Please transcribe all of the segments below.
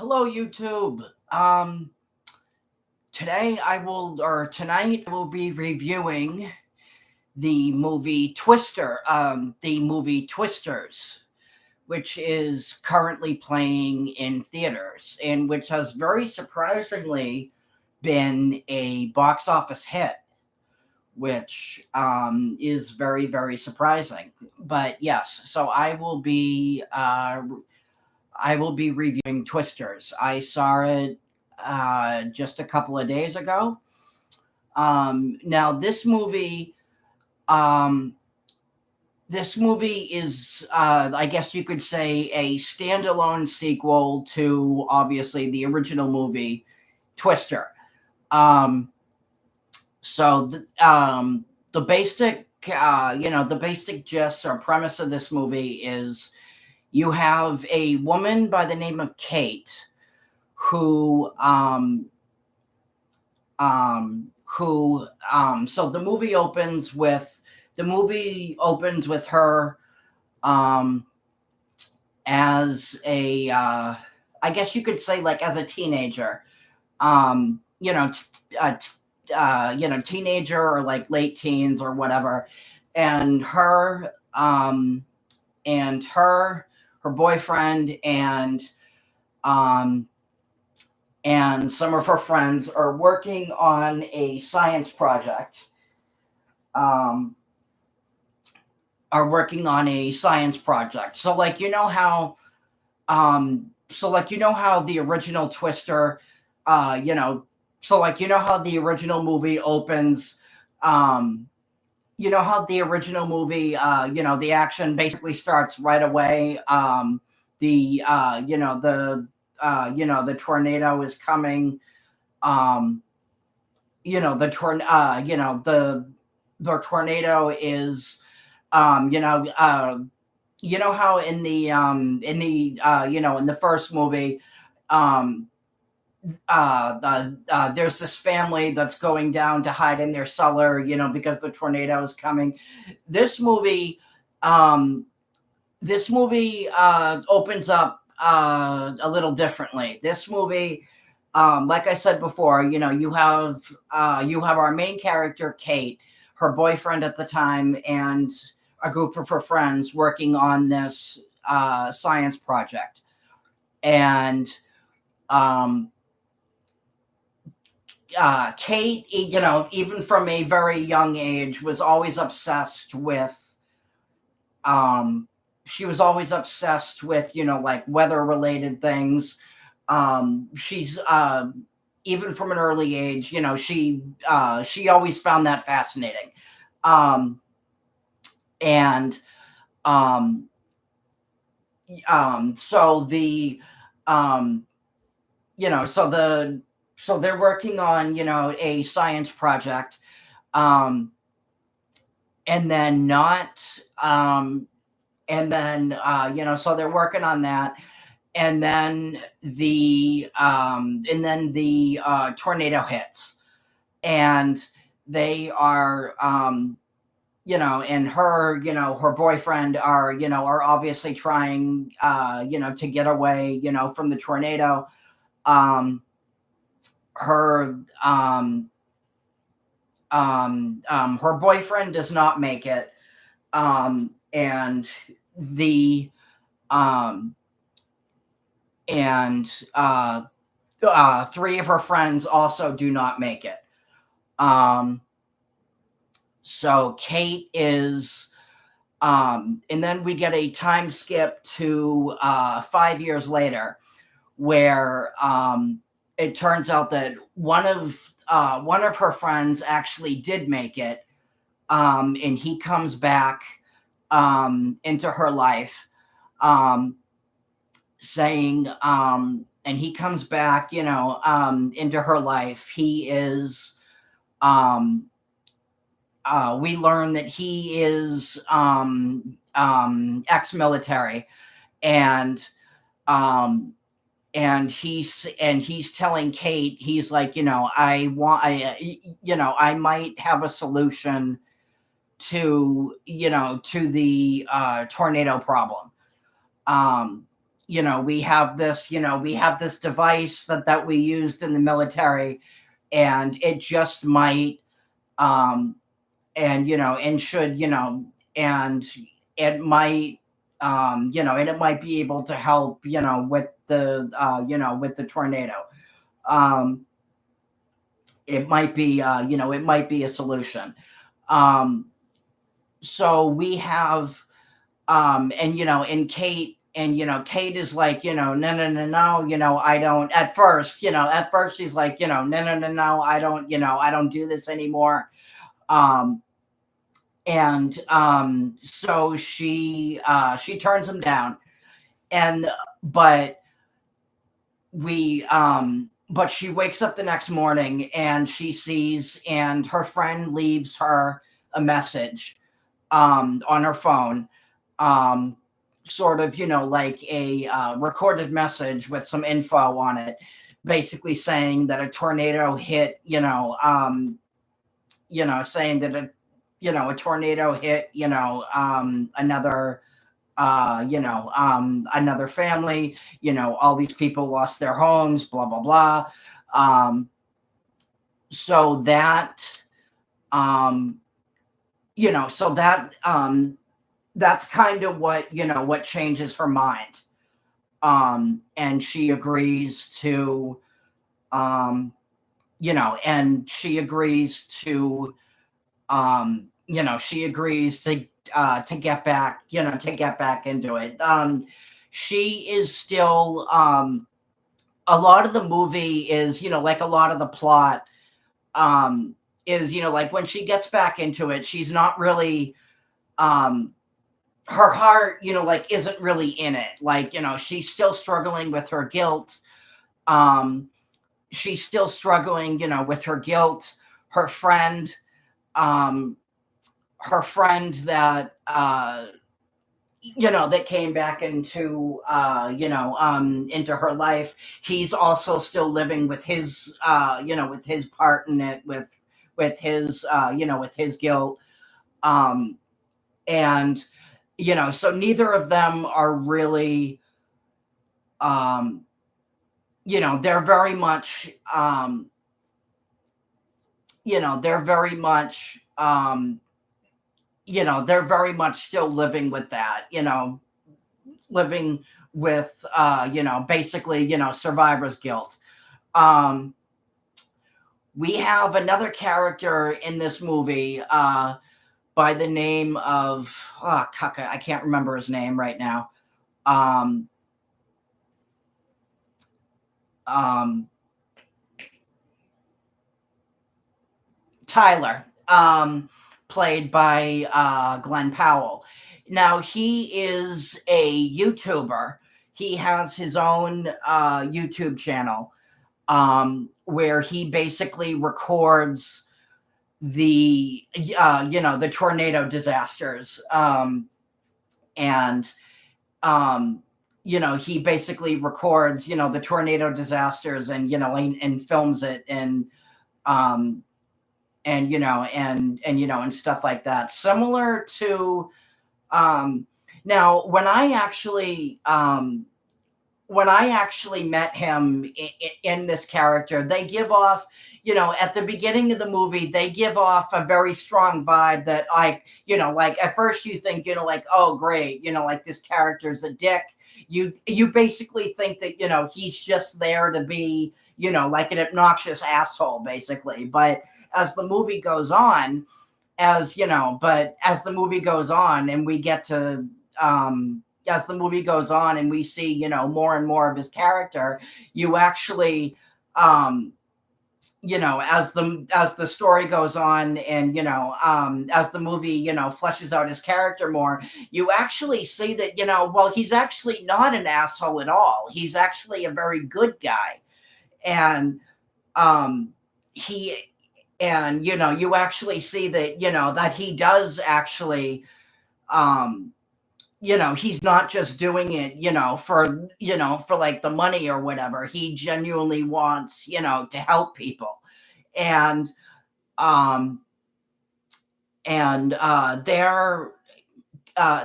Hello, YouTube. Tonight I will be reviewing the movie Twisters, which is currently playing in theaters and which has very surprisingly been a box office hit, which is very, very surprising. But yes, so I will be reviewing Twisters. I saw it just a couple of days ago. Now um, this movie is, I guess you could say, a standalone sequel to obviously the original movie Twister. Um, so the basic, the basic gist or premise of this movie is you have a woman by the name of Kate who so the movie opens with her um as a I guess you could say like as a teenager, teenager or like late teens or whatever, and her boyfriend um and some of her friends um are working on a science project. So like the original Twister, uh, you know, how the original movie opens. Um, how the original movie, the action basically starts right away. The the tornado is coming. Um, the tornado is um, you know, uh, how in the first movie, um there's this family that's going down to hide in their cellar, because the tornado is coming. This movie um this movie uh opens up a little differently. This movie, like I said before, you have our main character Kate, her boyfriend at the time, and a group of her friends working on this science project. And um, Kate, even from a very young age, was always obsessed with. Um, she was always obsessed with, like weather-related things. She's Even from an early age, she always found that fascinating. Um, and um, so the um, so they're working on, a science project, um, and then not um, so they're working on that, and then the tornado hits, and they are and her boyfriend are obviously trying to get away from the tornado. um her her boyfriend does not make it, and the um and three of her friends also do not make it. um so Kate is and then we get a time skip to 5 years later, where it turns out that one of her friends actually did make it, and he comes back into her life, um, saying, and he comes back, into her life. He is, um, we learn that he is ex-military, and um, he's telling Kate, he's like, I might have a solution to the tornado problem. um we have this, device that we used in the military, and it just might, um, and should, and it might, and it might be able to help, with the tornado. Um, it might be, it might be a solution. Um, so we have, and Kate is like, no, no, no, no, I don't, at first she's like, no, no, no, no, I don't, I don't do this anymore. Um, and so she turns him down, and but but she wakes up the next morning, and she sees, and her friend leaves her a message on her phone, um, sort of, like a recorded message with some info on it, basically saying that a tornado hit, saying that a tornado hit, another family, all these people lost their homes, blah, blah, blah. Um, so that, um, so that's kind of what changes her mind. And she agrees to, um, and she agrees to, she agrees to get back, to get back into it. She is still, a lot of the movie is, like a lot of the plot, is, like when she gets back into it, she's not really, um, her heart, like isn't really in it. Like, she's still struggling with her guilt. Um, she's still struggling, with her guilt. Her friend, um, her friend that, that came back into her life. He's also still living with his, with his part in it, with his, with his guilt. Um, and, so neither of them are really, um, they're very much, they're very much, they're very much still living with that, living with, basically, survivor's guilt. Um, we have another character in this movie, by the name of, oh, cucka, I can't remember his name right now. Um, um, Tyler, played by Glenn Powell. Now, he is a YouTuber. He has his own YouTube channel, where he basically records the, the tornado disasters. And, um, he basically records, the tornado disasters, and, and films it, um, and stuff like that, similar to, um now when I actually met him in this character, they give off, at the beginning of the movie, they give off a very strong vibe that, like, like at first you think, like, oh great, like this character's a dick. You basically think that, he's just there to be, like an obnoxious asshole, basically. But as the movie goes on, as the movie goes on, and we get to, as the movie goes on, and we see, more and more of his character, you actually, um, as the story goes on, and, as the movie, fleshes out his character more, you actually see that, well, he's actually not an asshole at all. He's actually a very good guy. And, he, and, you actually see that, that he does actually, um, he's not just doing it, for like the money or whatever. He genuinely wants, to help people. And, um, they're,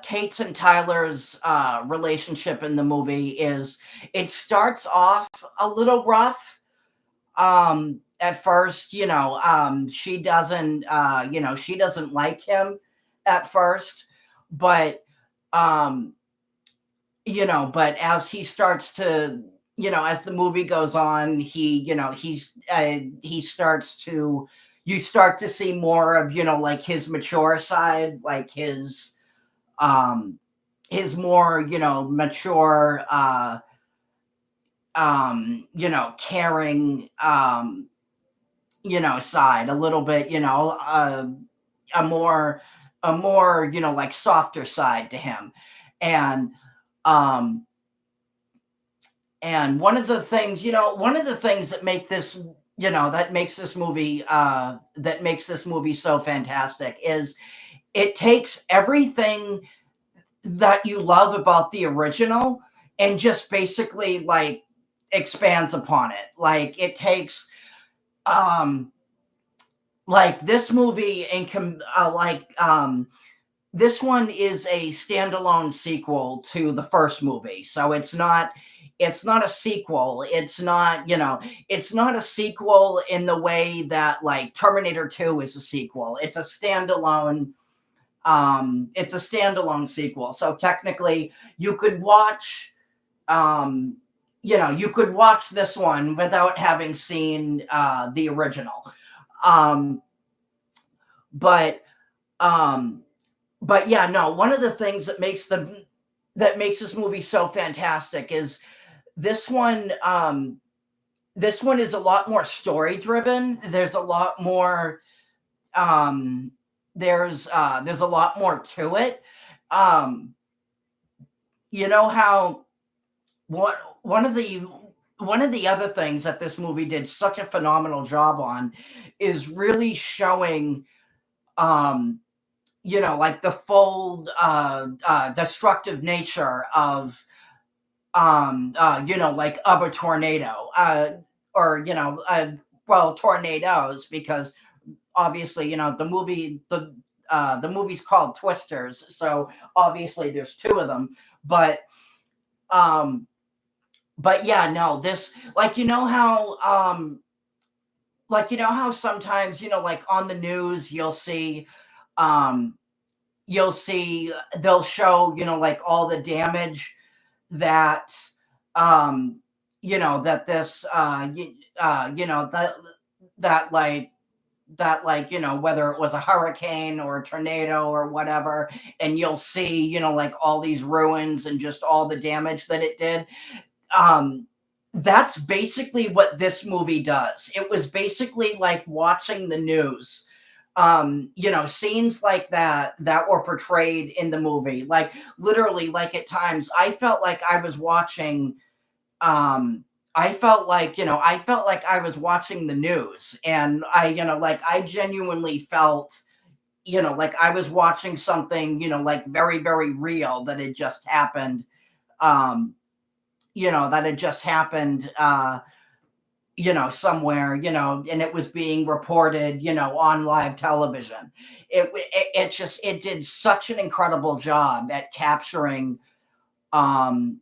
Kate's and Tyler's relationship in the movie is, it starts off a little rough. At first, she doesn't like him at first, but um, but as he starts to, as the movie goes on, he starts to, you start to see more of, like his mature side, like um his more, mature, caring, side a little bit, a more, like softer side to him. And um one of the things that make this, that makes this movie so fantastic is, it takes everything that you love about the original and just basically like expands upon it. Like it takes, um like this movie and this one is a standalone sequel to the first movie. So it's not a sequel. It's not a sequel in the way that like Terminator 2 is a sequel. It's a standalone sequel. So technically you could watch, you could watch this one without having seen the original. Um but um but yeah, no, one of the things that makes this movie so fantastic is, this one this one is a lot more story driven. There's a lot more, um there's a lot more to it. Um you know how what one of the other things that this movie did such a phenomenal job on is really showing, um like the full destructive nature of, like of a tornado, or well, tornadoes, because obviously, the movie's called Twisters, so obviously there's two of them. But um yeah, no, this, like, how sometimes, like on the news um they'll show, like all the damage that, um that this that like, whether it was a hurricane or a tornado or whatever, and you'll see, like all these ruins and just all the damage that it did. um that's basically what this movie does. It was basically like watching the news. Scenes like that were portrayed in the movie, like literally, like at times I felt like I was watching, I felt like I was watching the news, and like I genuinely felt, like I was watching something, like very, very real that had just happened. Um, that had just happened, somewhere, and it was being reported, on live television. It did such an incredible job at capturing, um,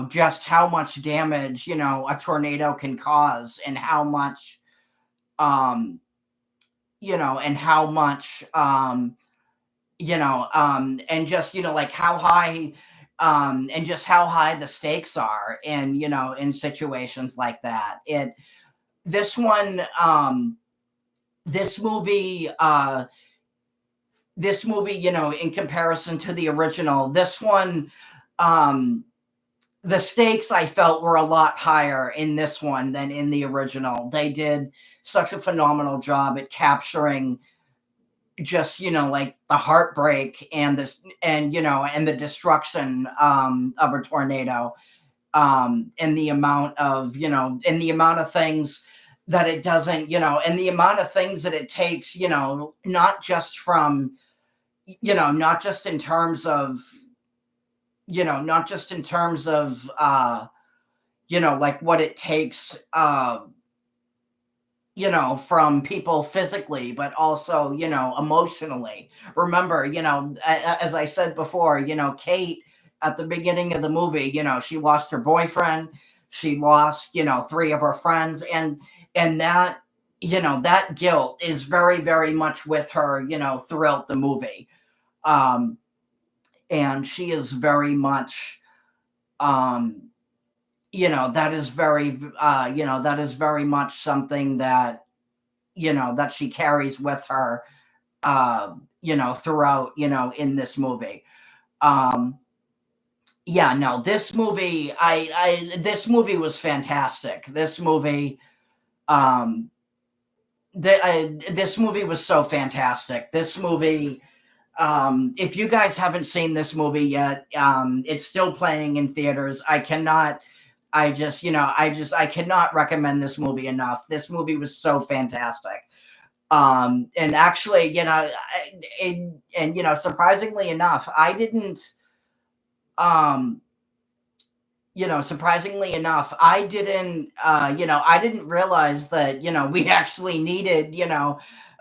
just how much damage, a tornado can cause, and how much, um, and how much, and just, like how high, and just how high the stakes are in, in situations like that. This one, this movie, in comparison to the original, this one, um, the stakes I felt were a lot higher in this one than in the original. They did such a phenomenal job at capturing just, like the heartbreak and this, and the destruction, of a tornado, and the amount of, and the amount of things that it doesn't, and the amount of things that it takes, not just from, not just in terms of, not just in terms of, like what it takes, from people physically, but also, emotionally. Remember, as I said before, Kate at the beginning of the movie, she lost her boyfriend, she lost, three of her friends, and that guilt is very, very much with her, throughout the movie. Um, and she is very much, um, that is very much something that she carries with her, throughout, in this movie. Um, yeah, no, this movie was fantastic. Um, this movie was so fantastic. This movie, if you guys haven't seen this movie yet, it's still playing in theaters. I cannot recommend this movie enough. This movie was so fantastic. And actually, surprisingly enough, um, I didn't realize that, we actually needed,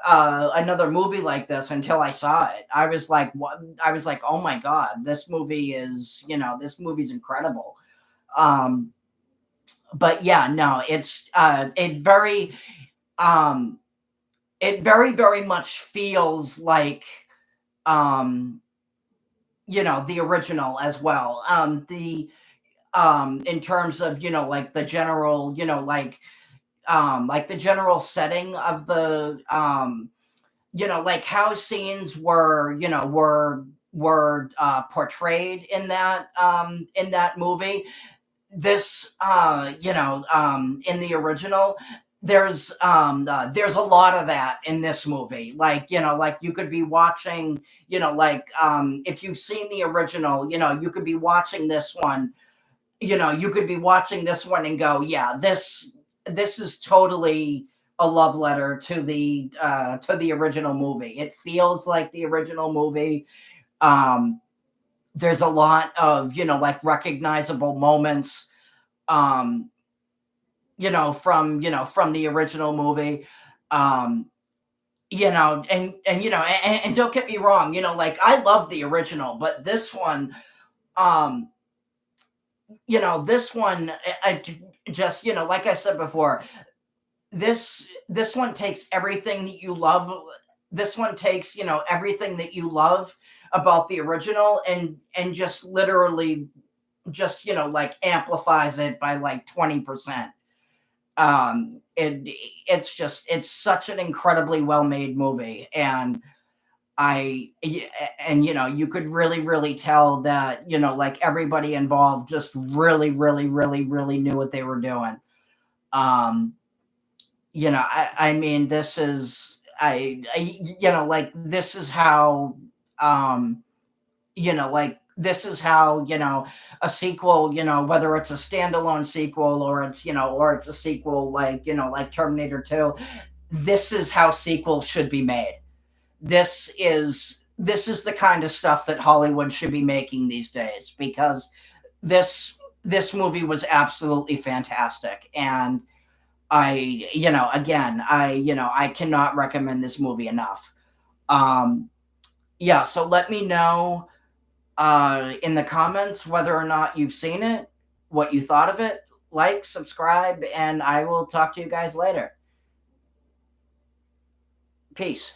another movie like this until I saw it. I was like, what? I was like, oh my God, this movie's incredible. Um, but yeah, no, um, it very, very much feels like, um, the original as well. In terms of, like the general, like the general setting of the, like how scenes were portrayed in that movie. This in the original, there's a lot of that in this movie. Like, like you could be watching, like, if you've seen the original, you could be watching this one, and go, yeah, this is totally a love letter to the original movie. It feels like the original movie. um there's a lot of, like recognizable moments, um from the original movie. um and don't get me wrong, like I love the original, but this one, um this one, just, like I said before, this one takes everything that you love. This one takes, everything that you love about the original, and just literally just, like amplifies it by like 20%. It's such an incredibly well made movie. And you could really, really tell that, like everybody involved just really, really, really, really knew what they were doing. um I mean, this is like this is how, this is how, a sequel, whether it's a standalone sequel, or it's a sequel, like, like Terminator 2. This is how sequels should be made. This is the kind of stuff that Hollywood should be making these days, because this this movie was absolutely fantastic. And again, I cannot recommend this movie enough. Um, yeah, so let me know, in the comments whether or not you've seen it, what you thought of it. Like, subscribe, and I will talk to you guys later. Peace.